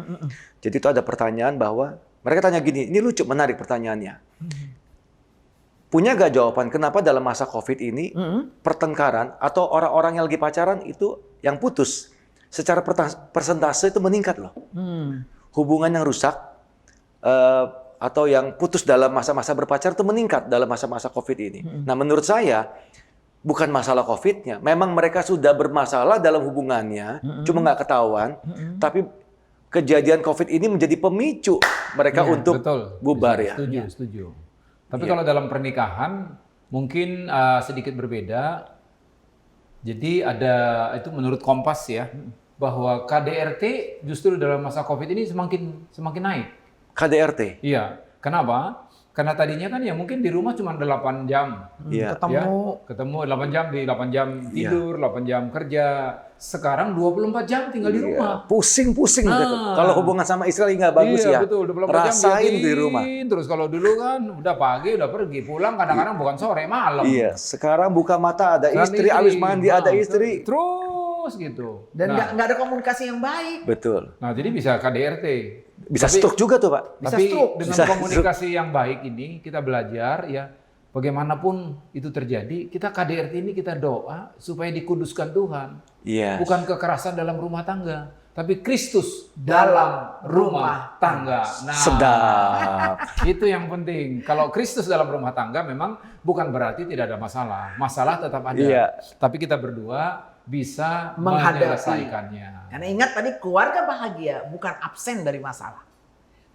Jadi itu ada pertanyaan bahwa mereka tanya gini, ini lucu, menarik pertanyaannya. Punya gak jawaban kenapa dalam masa COVID ini pertengkaran atau orang-orang yang lagi pacaran itu yang putus secara persentase itu meningkat loh. Hubungan yang rusak atau yang putus dalam masa-masa berpacar itu meningkat dalam masa-masa COVID ini. Nah, menurut saya bukan masalah COVID-nya. Memang mereka sudah bermasalah dalam hubungannya, cuma nggak ketahuan. Tapi kejadian COVID ini menjadi pemicu mereka untuk bubar ya. Setuju. Tapi kalau dalam pernikahan mungkin sedikit berbeda. Jadi itu menurut Kompas ya, bahwa KDRT justru dalam masa COVID ini semakin naik. KDRT? Iya. Kenapa? Karena tadinya kan ya mungkin di rumah cuma 8 jam. Iya. Ketemu 8 jam, di 8 jam tidur, 8 jam kerja. Sekarang 24 jam tinggal di rumah. Pusing-pusing gitu. Kalau hubungan sama istri nggak bagus ya. Iya betul, 24 rasain jam di rumah. Terus kalau dulu kan udah pagi udah pergi, pulang kadang-kadang bukan sore, malam. Iya, sekarang buka mata ada istri, habis mandi ada istri. Terus gitu. Dan nggak ada komunikasi yang baik. Betul. Nah, jadi bisa KDRT. Bisa stroke juga tuh, Pak. Tapi stroke. dengan komunikasi yang baik ini kita belajar ya, bagaimanapun itu terjadi, kita KDRT ini kita doa supaya dikuduskan Tuhan. Iya. Bukan kekerasan dalam rumah tangga, tapi Kristus dalam rumah tangga. Nah, Sedap. itu yang penting. Kalau Kristus dalam rumah tangga memang bukan berarti tidak ada masalah. Masalah tetap ada. Iya. Tapi kita berdua bisa Menghadapi. menyelesaikannya. Karena ingat tadi keluarga bahagia bukan absen dari masalah,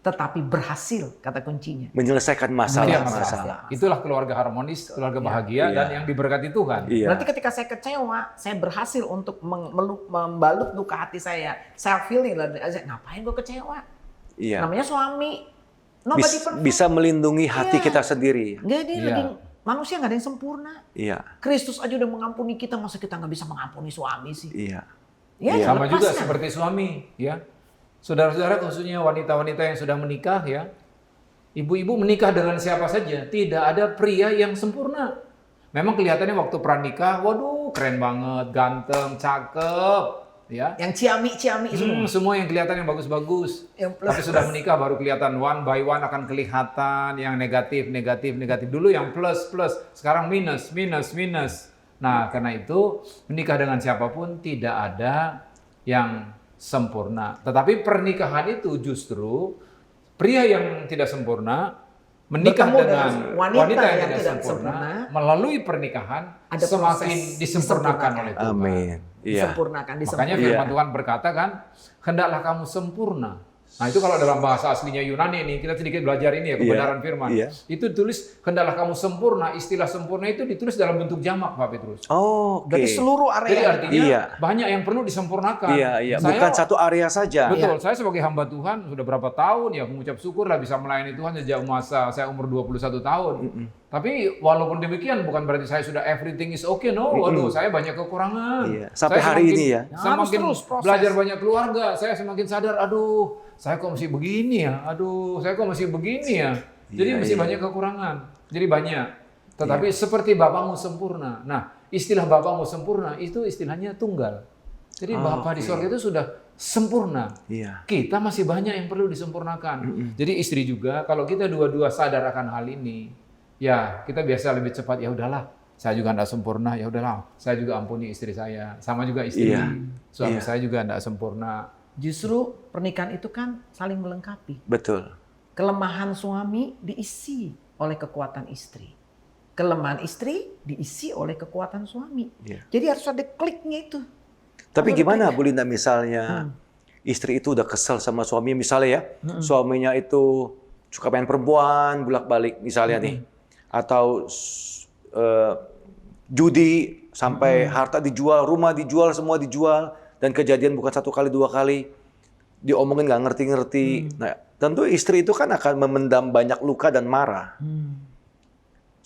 tetapi berhasil kata kuncinya. Menyelesaikan Iya, masalah-masalah. Itulah keluarga harmonis, keluarga bahagia dan yang diberkati Tuhan. Iya. Berarti ketika saya kecewa, saya berhasil untuk membalut luka hati saya. Self healing lah. Ngapain gue kecewa? Iya. Namanya suami. Nobody perfect. Bisa melindungi hati Iya. kita sendiri. Nggak ada yang Iya. lagi- manusia nggak ada yang sempurna. Iya. Kristus aja udah mengampuni kita, masa kita nggak bisa mengampuni suami sih? Iya. Ya, Iya. Sama juga lepaskan. seperti suami, ya. Saudara-saudara, khususnya wanita-wanita yang sudah menikah, ya. Ibu-ibu menikah dengan siapa saja, tidak ada pria yang sempurna. Memang kelihatannya waktu pranikah, waduh, keren banget, ganteng, cakep, ya. Yang ciami-ciami semua. Semua yang kelihatan yang bagus-bagus. Yang plus. Tapi sudah menikah baru kelihatan one by one akan kelihatan yang negatif. Dulu yang plus, sekarang minus. Nah, karena itu menikah dengan siapapun tidak ada yang sempurna. Tetapi pernikahan itu justru pria yang tidak sempurna menikah Bertemu dengan dengan wanita yang tidak sempurna, melalui pernikahan Ada semakin proses disempurnakan oleh Tuhan. Amin. Iya. Disempurnakan. Makanya Iya. firman Tuhan berkata kan, hendaklah kamu sempurna. Nah itu kalau dalam bahasa aslinya Yunani ini, kita sedikit belajar ini ya, kebenaran firman. Iya. Itu tulis, hendaklah kamu sempurna. Istilah sempurna itu ditulis dalam bentuk jamak, Pak Petrus. Oh, oke. Berarti seluruh Jadi area. artinya Iya. banyak yang perlu disempurnakan. Iya. Saya- Bukan satu area saja. Betul, saya sebagai hamba Tuhan sudah berapa tahun ya mengucap syukur lah bisa melayani Tuhan sejak masa saya umur 21 tahun. Tapi walaupun demikian bukan berarti saya sudah everything is okay, no. Waduh, saya banyak kekurangan. Iya, sampai Saya hari ini ya. Saya Harus makin terus proses. belajar banyak keluarga, saya semakin sadar, aduh, saya kok masih begini ya. Aduh, saya kok masih begini ya. Jadi masih banyak kekurangan. Jadi banyak. Tetapi seperti Bapamu sempurna. Nah, istilah Bapamu sempurna itu istilahnya tunggal. Jadi Bapa di sorga itu sudah sempurna. Iya. Kita masih banyak yang perlu disempurnakan. Jadi istri juga, kalau kita dua-dua sadar akan hal ini, ya kita biasa lebih cepat, ya udahlah, saya juga tidak sempurna, ya udahlah, saya juga ampuni istri saya. Sama juga istri, Iya. suami Iya. saya juga tidak sempurna. Justru pernikahan itu kan saling melengkapi. Betul. Kelemahan suami diisi oleh kekuatan istri. Kelemahan istri diisi oleh kekuatan suami. Iya. Jadi harus ada kliknya itu. Tapi gimana Bu Linda misalnya istri itu udah kesel sama suami misalnya ya, suaminya itu suka main perempuan bolak-balik misalnya nih, atau judi sampai harta dijual, rumah dijual, semua dijual, dan kejadian bukan satu kali dua kali, diomongin nggak ngerti-ngerti. Nah, tentu istri itu kan akan memendam banyak luka dan marah.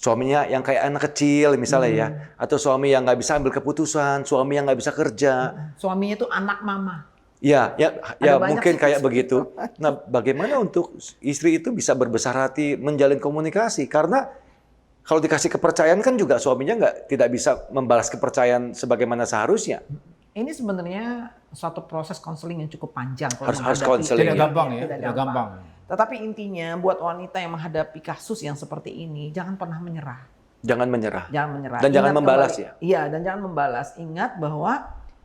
Suaminya yang kayak anak kecil misalnya ya, atau suami yang nggak bisa ambil keputusan, suami yang nggak bisa kerja. Suaminya itu anak mama. Ya banyak mungkin sih kayak seperti begitu. Nah, bagaimana untuk istri itu bisa berbesar hati menjalin komunikasi? Karena Kalau dikasih kepercayaan kan juga suaminya tidak bisa membalas kepercayaan sebagaimana seharusnya. Ini sebenarnya suatu proses konseling yang cukup panjang. Kalau Harus menghadapi- konseling. Tidak gampang ya, Tidak tidak gampang. Tetapi intinya buat wanita yang menghadapi kasus yang seperti ini, jangan pernah menyerah. Jangan menyerah. Jangan menyerah. Dan jangan Ingat membalas kembali. ya? Iya, dan jangan membalas. Ingat bahwa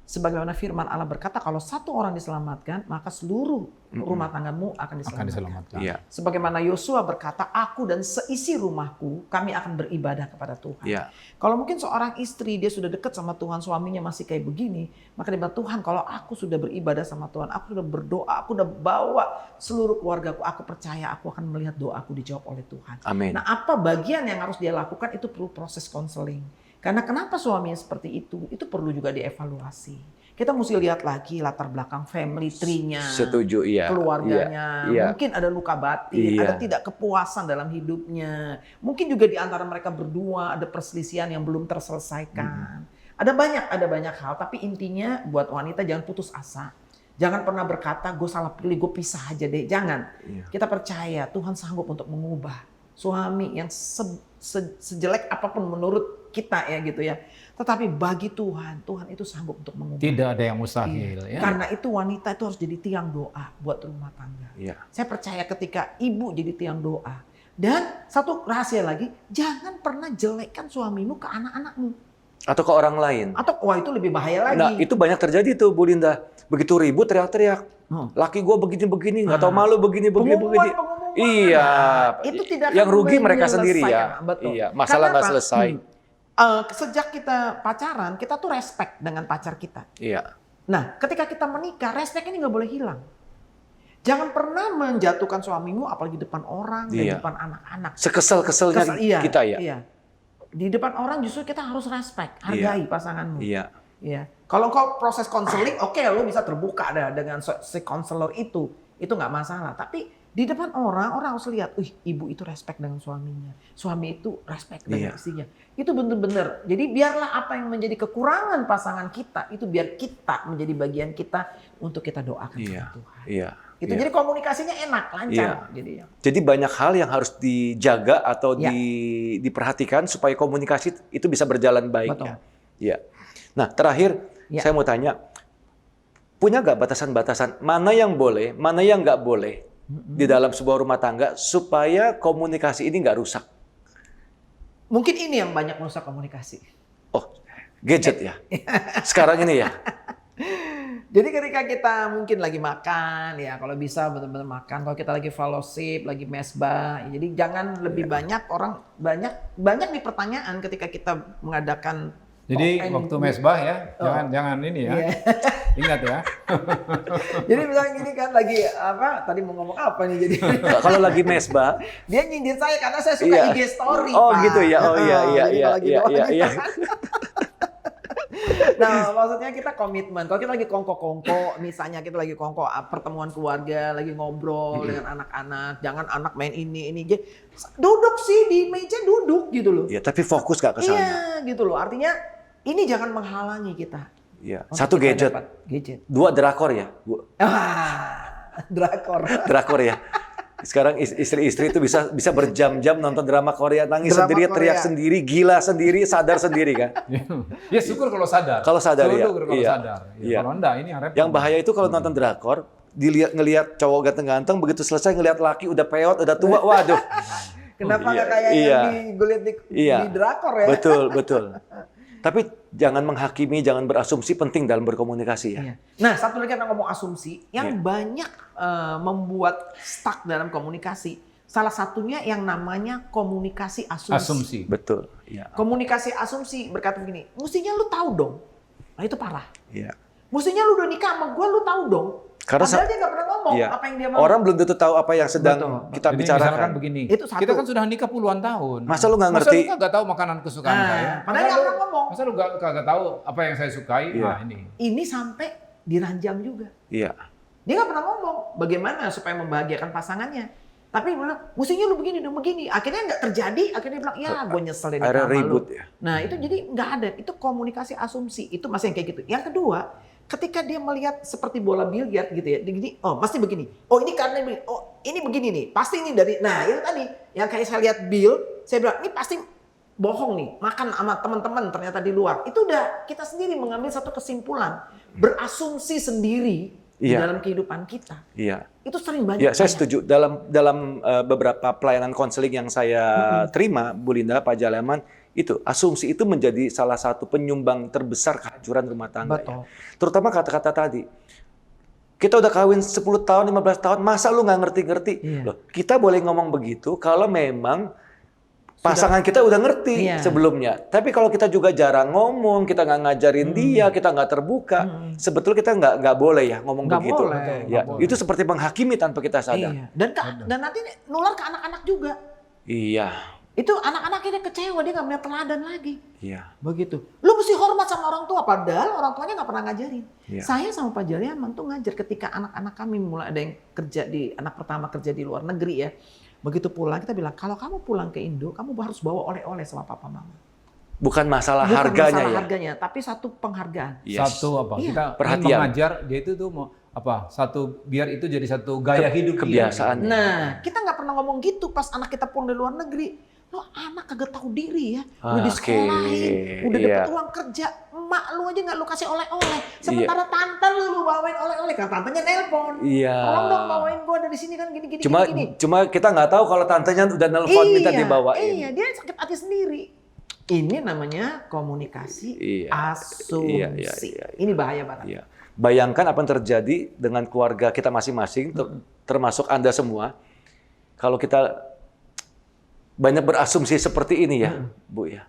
sebagaimana firman Allah berkata, kalau satu orang diselamatkan, maka seluruh rumah tanggamu akan diselamatkan. Akan diselamatkan. Iya. Sebagaimana Yosua berkata, aku dan seisi rumahku, kami akan beribadah kepada Tuhan. Iya. Kalau mungkin seorang istri, dia sudah dekat sama Tuhan, suaminya masih kayak begini, maka dia bilang, Tuhan kalau aku sudah beribadah sama Tuhan, aku sudah berdoa, aku sudah bawa seluruh keluargaku, aku percaya aku akan melihat doaku dijawab oleh Tuhan. Amin. Nah, apa bagian yang harus dia lakukan itu perlu proses konseling. Karena kenapa suaminya seperti itu perlu juga dievaluasi. Kita mesti lihat lagi latar belakang family tree-nya, Setuju, iya. keluarganya. Iya, iya. Mungkin ada luka batin, Iya. ada tidak kepuasan dalam hidupnya. Mungkin juga di antara mereka berdua ada perselisihan yang belum terselesaikan. Ada banyak hal, tapi intinya buat wanita jangan putus asa. Jangan pernah berkata, gue salah pilih, gue pisah aja deh. Jangan. Iya. Kita percaya Tuhan sanggup untuk mengubah suami yang sejelek apapun menurut kita ya gitu ya. Tetapi bagi Tuhan, Tuhan itu sanggup untuk mengubah. Tidak ada yang mustahil. Iya. Ya. Karena itu wanita itu harus jadi tiang doa buat rumah tangga. Iya. Saya percaya ketika ibu jadi tiang doa. Dan satu rahasia lagi, jangan pernah jelekkan suamimu ke anak-anakmu. Atau ke orang lain. Atau wah itu lebih bahaya lagi. Nah, itu banyak terjadi tuh Bu Linda. Begitu ribut teriak-teriak. Laki gue begini-begini, nggak tahu malu begini-begini. Pengumuman. Iya. Nah, itu tidak akan yang rugi mereka sendiri ya. menyelesaikan. Betul. Iya, masalah nggak Karena apa? selesai. Sejak kita pacaran, kita tuh respect dengan pacar kita. Iya. Nah, ketika kita menikah, respect ini nggak boleh hilang. Jangan pernah menjatuhkan suamimu, apalagi depan orang, di Iya. depan anak-anak. Sekesel-keselnya Iya, kita ya. Iya. Di depan orang justru kita harus respect, hargai pasanganmu. Iya. Iya. Kalau kau proses konseling, oke, lo bisa terbuka dah dengan si konselor itu nggak masalah. Tapi di depan orang harus lihat, ibu itu respect dengan suaminya, suami itu respect dengan istrinya. Itu benar-benar. Jadi biarlah apa yang menjadi kekurangan pasangan kita itu biar kita menjadi bagian kita untuk kita doakan kepada Tuhan. Iya. Itu jadi komunikasinya enak, lancar. Jadi banyak hal yang harus dijaga atau diperhatikan supaya komunikasi itu bisa berjalan baik. Betul. Ya. Nah, terakhir saya mau tanya, punya nggak batasan-batasan mana yang boleh, mana yang nggak boleh di dalam sebuah rumah tangga supaya komunikasi ini nggak rusak? Mungkin ini yang banyak merusak komunikasi. Oh, gadget ya. Sekarang ini ya. Jadi ketika kita mungkin lagi makan, ya kalau bisa benar-benar makan. Kalau kita lagi fellowship, lagi mesbah, jadi jangan lebih banyak orang banyak nih pertanyaan ketika kita mengadakan. Jadi waktu mesbah ya, jangan ini ya. Ingat ya. Jadi misalnya gini kan lagi tadi mau ngomong apa nih jadi. Kalau lagi mesbah, dia nyindir saya karena saya suka IG story. Oh Pak. gitu ya. Oh iya. Nah, maksudnya kita komitmen. Kalau kita lagi kongko-kongko, misalnya kita lagi kongko pertemuan keluarga, lagi ngobrol dengan anak-anak, jangan anak main ini. Duduk sih di meja duduk gitu loh. Ya, tapi fokus gak ke sana. Iya, gitu loh. Artinya ini jangan menghalangi kita. Iya. Satu gadget. Gadget. Dua drakor ya. Drakor. Drakor ya. Sekarang istri-istri itu bisa berjam-jam nonton drama Korea, nangis Drama sendiri, Korea. teriak sendiri, gila sendiri, sadar sendiri kan. Ya syukur kalau sadar. Kalau sadar ya. Syukur kalau sadar. Iya. Kalau enggak ini yang repot. Yang bahaya itu kalau nonton drakor, ngelihat cowok ganteng-ganteng, begitu selesai ngelihat laki udah peot, udah tua, waduh. Kenapa nggak kayak yang gue lihat di drakor ya? Betul. Tapi jangan menghakimi, jangan berasumsi, penting dalam berkomunikasi ya. Iya. Nah, satu lagi kita ngomong asumsi, yang banyak membuat stuck dalam komunikasi. Salah satunya yang namanya komunikasi asumsi. Betul. Iya. Komunikasi asumsi berkata begini, mestinya lu tahu dong. Nah itu parah. Iya. Mestinya lu udah nikah sama gue, lu tahu dong. Karena padahal dia nggak pernah ngomong apa yang dia mau. Orang belum tentu tahu apa yang sedang kita Jadi bicarakan. misalkan begini, Itu satu. kita kan sudah nikah puluhan tahun. Masa lu nggak ngerti? Masa lu nggak tahu makanan kesukaan saya? Padahal dia nggak pernah ngomong. Masa lu nggak tahu apa yang saya sukai? Iya. Nah ini. Ini sampai diranjang juga. Iya. Dia nggak pernah ngomong bagaimana supaya membahagiakan pasangannya. Tapi bilang, mestinya lu begini dong begini. Akhirnya nggak terjadi. Akhirnya dia bilang, ya gue nyesel deh nikah Akhirnya sama lu. ribut ya. Nah itu jadi nggak ada. Itu komunikasi asumsi. Itu masih yang kayak gitu. Yang kedua, ketika dia melihat seperti bola biliar gitu ya. Gini, oh pasti begini. Oh ini karena ini begini nih. Pasti ini dari. Nah yang tadi, yang kayak saya lihat Bill, saya bilang ini pasti bohong nih, makan sama teman-teman ternyata di luar. Itu udah kita sendiri mengambil satu kesimpulan, berasumsi sendiri di Iya. dalam kehidupan kita. Iya. Itu sering banyak. Ya, saya setuju. Dalam beberapa pelayanan konseling yang saya terima, Bu Linda, Pak Jaleman, itu asumsi itu menjadi salah satu penyumbang terbesar kehancuran rumah tangga. Betul. Ya. Terutama kata-kata tadi. Kita udah kawin 10 tahun, 15 tahun, masa lu nggak ngerti-ngerti? Iya. Loh, kita boleh ngomong begitu kalau memang pasangan kita udah ngerti Iya. sebelumnya. Tapi kalau kita juga jarang ngomong, kita nggak ngajarin dia, kita nggak terbuka, sebetulnya kita nggak boleh ya ngomong Nggak begitu. boleh. Ya, Nggak boleh. itu seperti menghakimi tanpa kita sadar. Iya. Dan nanti nular ke anak-anak juga. Iya, Itu anak-anak ini kecewa, dia nggak punya teladan lagi. iya. Begitu. Lu mesti hormat sama orang tua, padahal orang tuanya nggak pernah ngajarin. Iya. Saya sama Pak Jaliaman tuh ngajar ketika anak-anak kami mulai ada yang kerja anak pertama kerja di luar negeri ya. Begitu pulang kita bilang, kalau kamu pulang ke Indo, kamu harus bawa oleh-oleh sama papa mama. Bukan masalah Bukan harganya masalah ya. harganya, tapi satu penghargaan. Yes. Satu apa? Iya. Kita Perhatian. ingin mengajar dia itu tuh mau apa? Satu biar itu jadi satu gaya hidup dia. Kebiasaan. Nah, kita nggak pernah ngomong gitu pas anak kita pulang dari luar negeri. Lo anak kagak tahu diri ya, udah Oke, disekolahin, udah dapat iya. uang kerja, emak lu aja nggak lu kasih oleh-oleh. Sementara tante lu bawain oleh-oleh, kan tantenya nelpon. Iya. Tolong dong bawain gua dari sini kan gini. Cuma kita nggak tahu kalau tantenya udah nelpon minta dibawain. Iya, dia sakit hati sendiri. Ini namanya komunikasi Iya. asumsi. Iya. Ini bahaya banget. Iya. Bayangkan apa yang terjadi dengan keluarga kita masing-masing, termasuk Anda semua. Kalau kita banyak berasumsi seperti ini ya, Bu ya.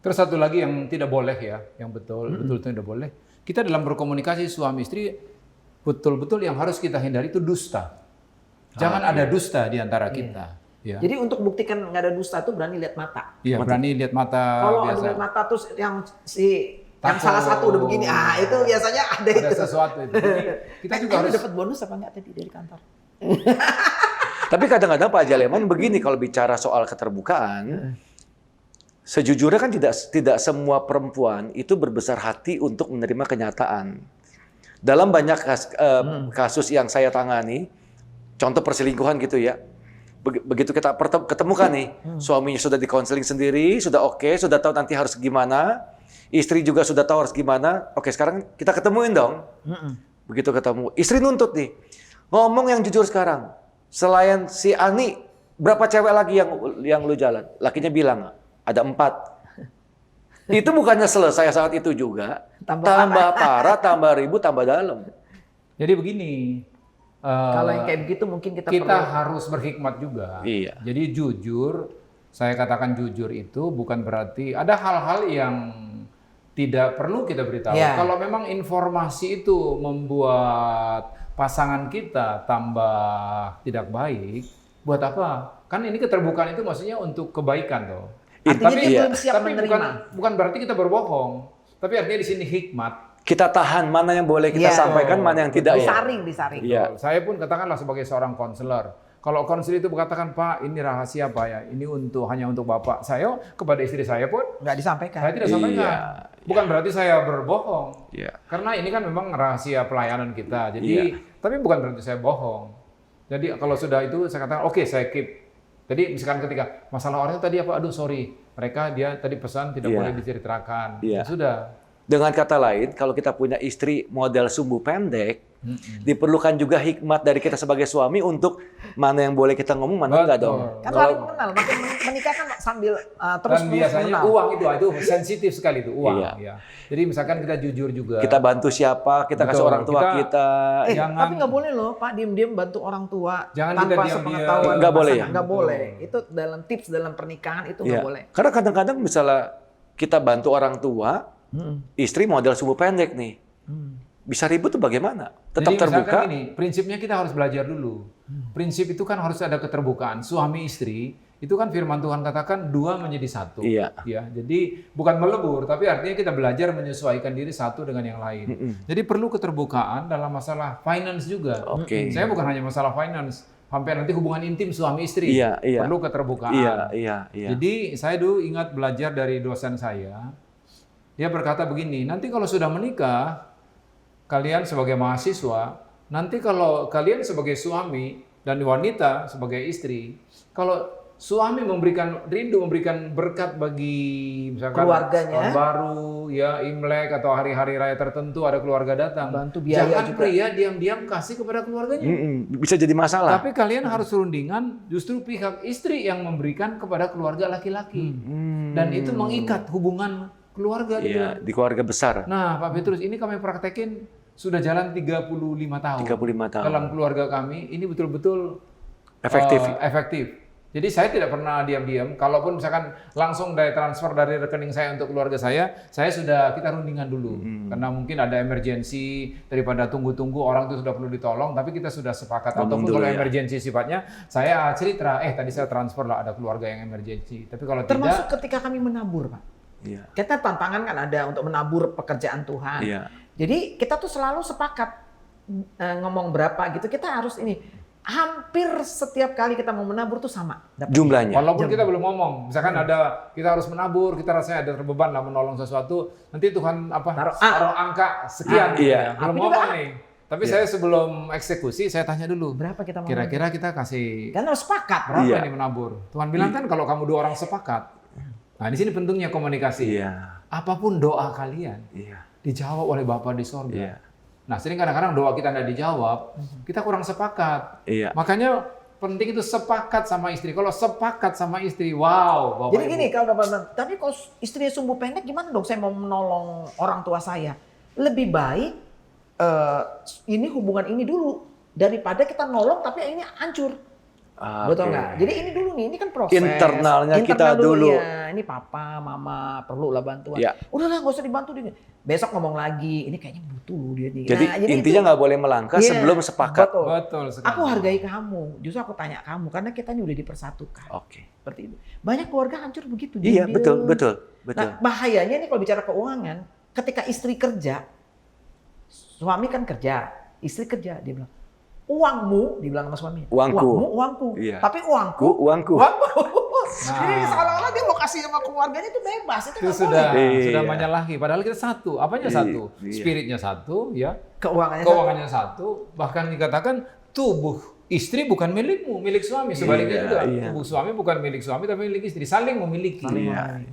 Terus satu lagi yang tidak boleh ya, yang betul tidak boleh. Kita dalam berkomunikasi suami istri betul-betul yang harus kita hindari itu dusta. Jangan ada dusta di antara kita. Ya. Jadi untuk buktikan nggak ada dusta tuh berani lihat mata. Iya, berani lihat mata Kalau biasa. lihat mata terus yang Takut. salah satu udah begini, itu biasanya ada Ada itu. sesuatu itu. Jadi kita juga harus dapat bonus apa enggak tadi dari kantor? Tapi kadang-kadang Pak Jaleman begini kalau bicara soal keterbukaan, sejujurnya kan tidak semua perempuan itu berbesar hati untuk menerima kenyataan. Dalam banyak kasus yang saya tangani, contoh perselingkuhan gitu ya, begitu kita ketemukan nih, suaminya sudah dikonseling sendiri, sudah oke, sudah tahu nanti harus gimana, istri juga sudah tahu harus gimana, oke sekarang kita ketemuin dong. Begitu ketemu, istri nuntut nih, ngomong yang jujur sekarang. Selain si Ani, berapa cewek lagi yang lu jalan? Lakinya bilang, ada 4. Itu bukannya selesai saat itu juga. Tambah parah, tambah ribut, tambah dalam. Jadi begini. Kalau yang kayak begitu mungkin kita perlu. harus berhikmat juga. Iya. Jadi jujur, saya katakan jujur itu bukan berarti ada hal-hal yang tidak perlu kita beritahu. Ya. Kalau memang informasi itu membuat pasangan kita tambah tidak baik, buat apa? Kan ini keterbukaan itu maksudnya untuk kebaikan toh. Artinya dia belum siap tapi menerima. bukan berarti kita berbohong. Tapi artinya di sini hikmat. Kita tahan mana yang boleh kita Iya. sampaikan, mana yang tidak ya. Disaring. Iya. Saya pun katakanlah sebagai seorang konselor. Kalau konselor itu berkatakan, Pak, ini rahasia Pak ya, ini hanya untuk Bapak. Saya kepada istri saya pun Nggak disampaikan. saya tidak sampaikan. Iya. Bukan berarti saya berbohong. Iya. Karena ini kan memang rahasia pelayanan kita. Jadi, tapi bukan berarti saya bohong. Jadi kalau sudah itu saya katakan, oke, saya keep. Jadi misalkan ketika masalah orang itu tadi apa, aduh sorry, dia tadi pesan tidak Iya. boleh diceritakan. Iya. Ya sudah. Dengan kata lain, kalau kita punya istri model sumbu pendek, diperlukan juga hikmat dari kita sebagai suami untuk mana yang boleh kita ngomong, mana enggak dong. Kan saling mengenal, makin menikah kan sambil terus Dan biasanya mengenal. uang itu sensitif sekali itu uang. Iya. Ya. Jadi misalkan kita jujur juga. Kita bantu siapa, kita kasih Betul. orang tua kita. Jangan- Tapi nggak boleh loh Pak, diem-diem bantu orang tua Jangan tanpa kita diam-diam. sepengetahuan Nggak boleh pasangan. ya? Nggak boleh. Itu dalam tips dalam pernikahan itu nggak Iya. boleh. Karena kadang-kadang misalnya kita bantu orang tua, istri model sumbu pendek nih. Bisa ribut tuh bagaimana? Tetap Jadi terbuka. misalkan gini, prinsipnya kita harus belajar dulu. Prinsip itu kan harus ada keterbukaan. Suami istri itu kan firman Tuhan katakan 2 menjadi 1. Iya. Ya, jadi bukan melebur, tapi artinya kita belajar menyesuaikan diri satu dengan yang lain. Jadi perlu keterbukaan dalam masalah finance juga. Oke. Saya bukan hanya masalah finance, sampai nanti hubungan intim suami istri. Iya, iya. Perlu keterbukaan. Iya. Jadi saya dulu ingat belajar dari dosen saya. Dia berkata begini, nanti kalau sudah menikah, kalian sebagai mahasiswa, nanti kalau kalian sebagai suami dan wanita sebagai istri, kalau suami memberikan berkat bagi misalkan Keluarganya. tahun baru, ya Imlek atau hari-hari raya tertentu ada keluarga datang. Bantu biaya Jangan juga. pria diam-diam kasih kepada keluarganya. Bisa jadi masalah. Tapi kalian harus rundingan justru pihak istri yang memberikan kepada keluarga laki-laki. Dan itu mengikat hubungan keluarga gitu. Iya, di keluarga besar. Nah, Pak Petrus, ini kami praktekin sudah jalan 35 tahun. 35 tahun. Dalam keluarga kami ini betul-betul Efektif. efektif. Jadi saya tidak pernah diam-diam. Kalaupun misalkan langsung dari transfer dari rekening saya untuk keluarga saya sudah kita rundingan dulu. Karena mungkin ada emergensi, daripada tunggu-tunggu orang itu sudah perlu ditolong, tapi kita sudah sepakat. Ngomong Ataupun dulu kalau ya. emergensi sifatnya, saya cerita, tadi saya transfer lah ada keluarga yang emergensi. Tapi kalau Termasuk tidak, ketika kami menabur, Pak. Iya. Kita tantangan kan ada untuk menabur pekerjaan Tuhan. Iya. Jadi kita tuh selalu sepakat ngomong berapa gitu. Kita harus ini. Hampir setiap kali kita mau menabur tuh sama. dapat. Jumlahnya. walaupun kita belum ngomong, misalkan ada kita harus menabur, kita rasanya ada terbeban lah menolong sesuatu, nanti Tuhan taruh angka sekian, Iya. belum Tapi ngomong juga nih. Tapi saya sebelum eksekusi saya tanya dulu, Berapa kita mau kira-kira kita kasih Kan harus sepakat. berapa Iya. nih menabur? Tuhan bilang kan kalau kamu 2 orang sepakat. Nah di sini pentingnya komunikasi. Iya. Apapun doa kalian Iya. dijawab oleh Bapa di sorga. Iya. Nah sering kadang-kadang doa kita tidak dijawab, kita kurang sepakat. Iya. Makanya penting itu sepakat sama istri. Kalau sepakat sama istri, wow, Bapak Jadi Ibu. gini, kalau tapi kalau istrinya sumbu pendek gimana dong? Saya mau menolong orang tua saya. Lebih baik ini hubungan ini dulu daripada kita nolong tapi ini hancur. Betul Oke. nggak? Jadi ini dulu nih, ini kan proses. Internalnya kita dulu. Ya. Ini papa, mama perlu lah bantuan. Ya. Udahlah nggak usah dibantu dia. Besok ngomong lagi, ini kayaknya butuh loh dia. Jadi, intinya itu- nggak boleh melangkah Iya, sebelum sepakat. Betul. Betul sekali. Aku hargai kamu, justru aku tanya kamu karena kita ini udah dipersatukan. Oke. Seperti itu. Banyak keluarga hancur begitu. Iya, diam. betul. Nah, bahayanya nih kalau bicara keuangan, ketika istri kerja, suami kan kerja, istri kerja, dia bilang, uangmu, dibilang sama suami, Uangku. uangku, Iya. tapi uangku, Uangku. Jadi seolah-olah dia mau kasih sama keluarganya itu bebas, itu Itu nggak sudah boleh. Iya. sudah menyalahi. Padahal kita satu. Apanya Iya, satu? iya. Spiritnya satu, ya. Keuangannya Satu. Bahkan dikatakan tubuh istri bukan milikmu, milik suami. Sebaliknya Iya, juga. iya. Tubuh suami bukan milik suami, tapi milik istri. Saling memiliki. Iya.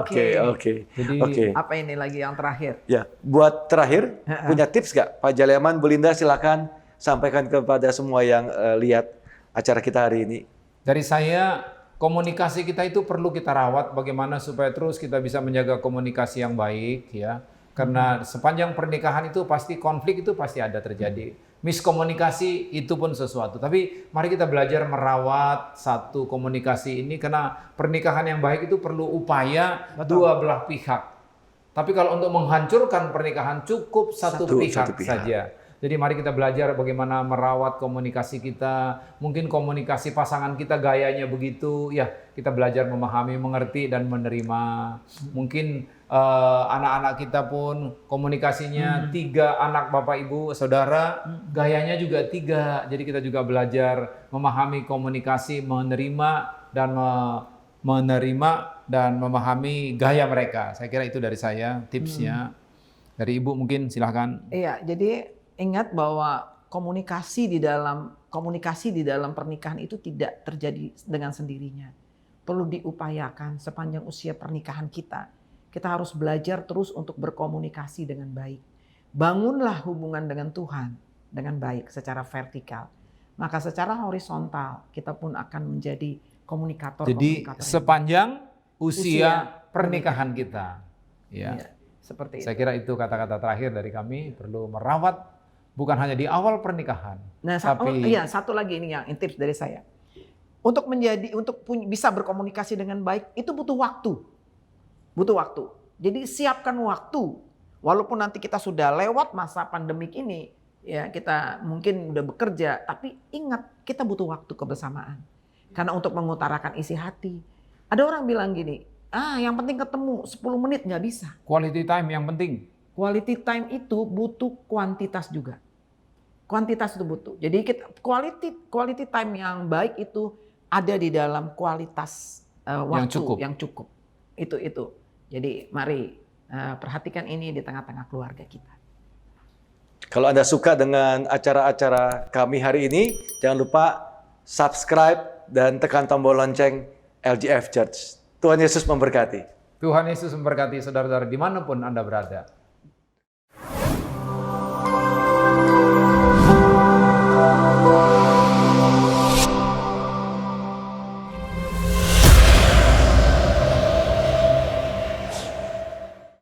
Oke. Oke. Jadi- Oke. Apa ini lagi yang terakhir? Ya, buat terakhir Ha-ha. punya tips nggak, Pak Jaleman, Bu Linda, silakan sampaikan kepada semua yang lihat acara kita hari ini. Dari saya, komunikasi kita itu perlu kita rawat bagaimana supaya terus kita bisa menjaga komunikasi yang baik, ya. Karena sepanjang pernikahan itu pasti konflik itu pasti ada terjadi. Miskomunikasi itu pun sesuatu. Tapi mari kita belajar merawat satu komunikasi ini karena pernikahan yang baik itu perlu upaya dua belah pihak. Tapi kalau untuk menghancurkan pernikahan cukup satu pihak pihak. saja. Jadi mari kita belajar bagaimana merawat komunikasi kita. Mungkin komunikasi pasangan kita gayanya begitu, ya kita belajar memahami, mengerti, dan menerima. Mungkin anak-anak kita pun komunikasinya 3 anak bapak ibu saudara, gayanya juga 3. Jadi kita juga belajar memahami komunikasi, menerima dan memahami gaya mereka. Saya kira itu dari saya tipsnya. Dari Ibu mungkin silahkan. Iya, jadi ingat bahwa komunikasi di dalam pernikahan itu tidak terjadi dengan sendirinya. Perlu diupayakan sepanjang usia pernikahan kita. Kita harus belajar terus untuk berkomunikasi dengan baik. Bangunlah hubungan dengan Tuhan dengan baik secara vertikal. Maka secara horizontal kita pun akan menjadi komunikator. Jadi sepanjang usia pernikahan kita. Ya. Iya, seperti itu. Saya kira itu kata-kata terakhir dari kami, perlu merawat bukan hanya di awal pernikahan. Nah, satu lagi ini yang tips dari saya. Untuk bisa berkomunikasi dengan baik itu butuh waktu. Butuh waktu. Jadi siapkan waktu. Walaupun nanti kita sudah lewat masa pandemik ini, ya kita mungkin udah bekerja, tapi ingat kita butuh waktu kebersamaan. Karena untuk mengutarakan isi hati. Ada orang bilang gini, yang penting ketemu 10 menit nggak bisa. Quality time yang penting. Quality time itu butuh kuantitas juga. Kuantitas itu butuh. Jadi quality time yang baik itu ada di dalam kualitas waktu yang cukup. Itu. Jadi mari perhatikan ini di tengah-tengah keluarga kita. Kalau Anda suka dengan acara-acara kami hari ini, jangan lupa subscribe, dan tekan tombol lonceng LGF Church. Tuhan Yesus memberkati. Tuhan Yesus memberkati saudara-saudara dimanapun Anda berada.